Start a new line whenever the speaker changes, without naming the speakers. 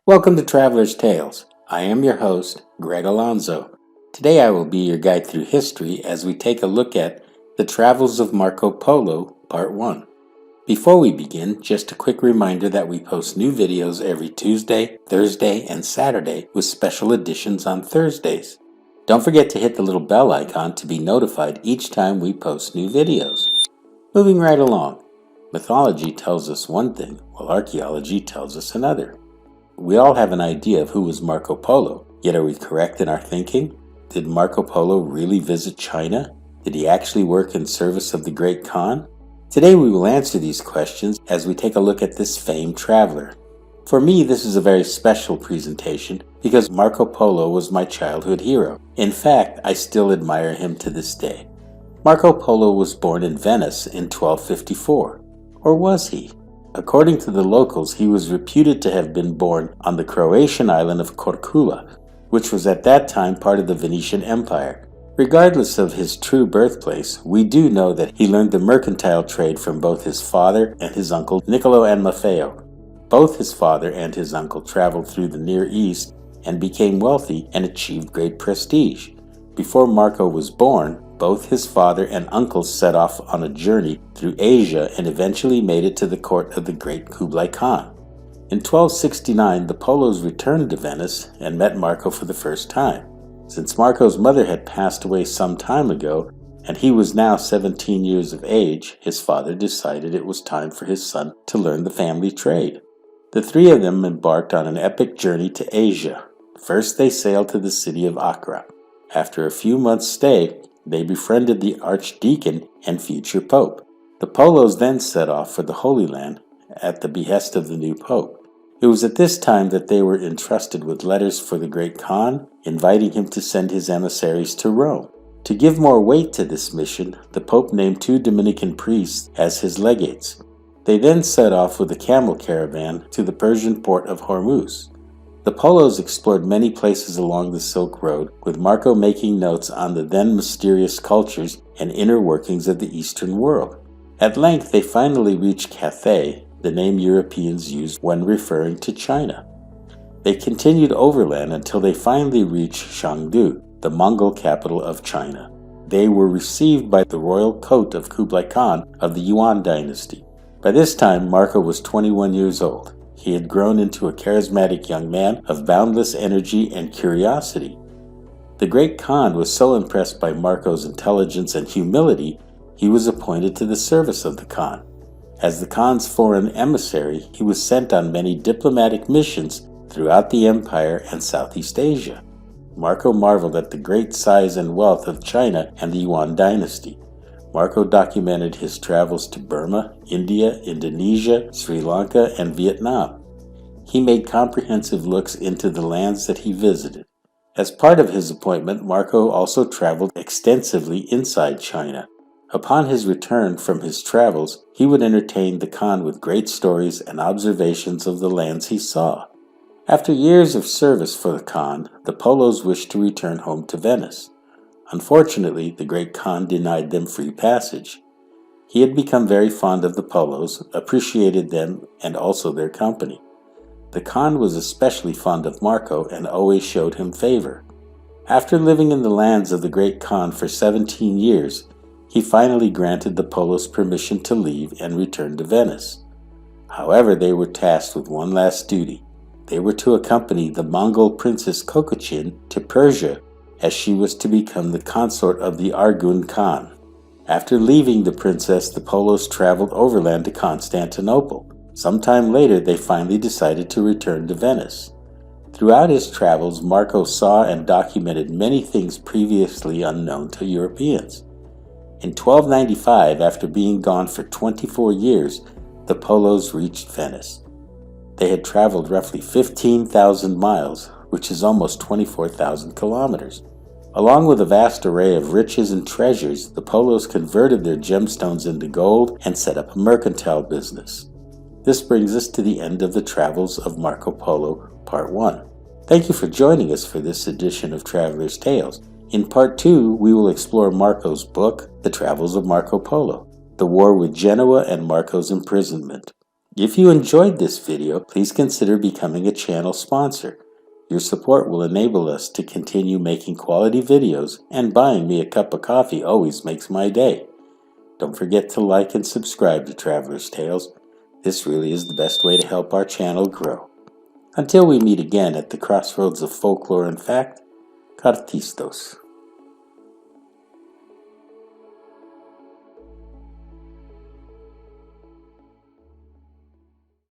Welcome to Traveler's Tales. I am your host, Greg Alonzo. Today I will be your guide through history as we take a look at The Travels of Marco Polo, Part 1. Before we begin, just a quick reminder that we post new videos every Tuesday, Thursday, and Saturday with special editions on Thursdays. Don't forget to hit the little bell icon to be notified each time we post new videos. Moving right along, mythology tells us one thing, while archaeology tells us another. We all have an idea of who was Marco Polo, yet are we correct in our thinking? Did Marco Polo really visit China? Did he actually work in service of the Great Khan? Today we will answer these questions as we take a look at this famed traveler. For me, this is a very special presentation because Marco Polo was my childhood hero. In fact, I still admire him to this day. Marco Polo was born in Venice in 1254. Or was he? According to the locals, he was reputed to have been born on the Croatian island of Korčula, which was at that time part of the Venetian Empire. Regardless of his true birthplace, we do know that he learned the mercantile trade from both his father and his uncle Niccolo and Maffeo. Both his father and his uncle traveled through the Near East and became wealthy and achieved great prestige. Before Marco was born, both his father and uncle set off on a journey through Asia and eventually made it to the court of the great Kublai Khan. In 1269, the Polos returned to Venice and met Marco for the first time. Since Marco's mother had passed away some time ago, and he was now 17 years of age, his father decided it was time for his son to learn the family trade. The three of them embarked on an epic journey to Asia. First, they sailed to the city of Accra. After a few months' stay, they befriended the Archdeacon and future Pope. The Polos then set off for the Holy Land at the behest of the new Pope. It was at this time that they were entrusted with letters for the Great Khan, inviting him to send his emissaries to Rome. To give more weight to this mission, the Pope named 2 Dominican priests as his legates. They then set off with a camel caravan to the Persian port of Hormuz. The Polos explored many places along the Silk Road, with Marco making notes on the then mysterious cultures and inner workings of the Eastern world. At length, they finally reached Cathay, the name Europeans used when referring to China. They continued overland until they finally reached Chengdu, the Mongol capital of China. They were received by the royal court of Kublai Khan of the Yuan dynasty. By this time, Marco was 21 years old. He had grown into a charismatic young man of boundless energy and curiosity. The Great Khan was so impressed by Marco's intelligence and humility, he was appointed to the service of the Khan. As the Khan's foreign emissary, he was sent on many diplomatic missions throughout the empire and Southeast Asia. Marco marveled at the great size and wealth of China and the Yuan dynasty. Marco documented his travels to Burma, India, Indonesia, Sri Lanka, and Vietnam. He made comprehensive looks into the lands that he visited. As part of his appointment, Marco also traveled extensively inside China. Upon his return from his travels, he would entertain the Khan with great stories and observations of the lands he saw. After years of service for the Khan, the Polos wished to return home to Venice. Unfortunately, the Great Khan denied them free passage. He had become very fond of the Polos, appreciated them, and also their company. The Khan was especially fond of Marco and always showed him favor. After living in the lands of the Great Khan for 17 years, he finally granted the Polos permission to leave and return to Venice. However, they were tasked with one last duty. They were to accompany the Mongol princess Kokochin to Persia, as she was to become the consort of the Arghun Khan. After leaving the princess, the Polos traveled overland to Constantinople. Sometime later, they finally decided to return to Venice. Throughout his travels, Marco saw and documented many things previously unknown to Europeans. In 1295, after being gone for 24 years, the Polos reached Venice. They had traveled roughly 15,000 miles, which is almost 24,000 kilometers. Along with a vast array of riches and treasures, the Polos converted their gemstones into gold and set up a mercantile business. This brings us to the end of the travels of Marco Polo, Part 1. Thank you for joining us for this edition of Traveler's Tales. In Part 2, we will explore Marco's book, The Travels of Marco Polo, the war with Genoa and Marco's imprisonment. If you enjoyed this video, please consider becoming a channel sponsor. Your support will enable us to continue making quality videos, and buying me a cup of coffee always makes my day. Don't forget to like and subscribe to Traveler's Tales. This really is the best way to help our channel grow. Until we meet again at the crossroads of folklore and fact, Cartistos.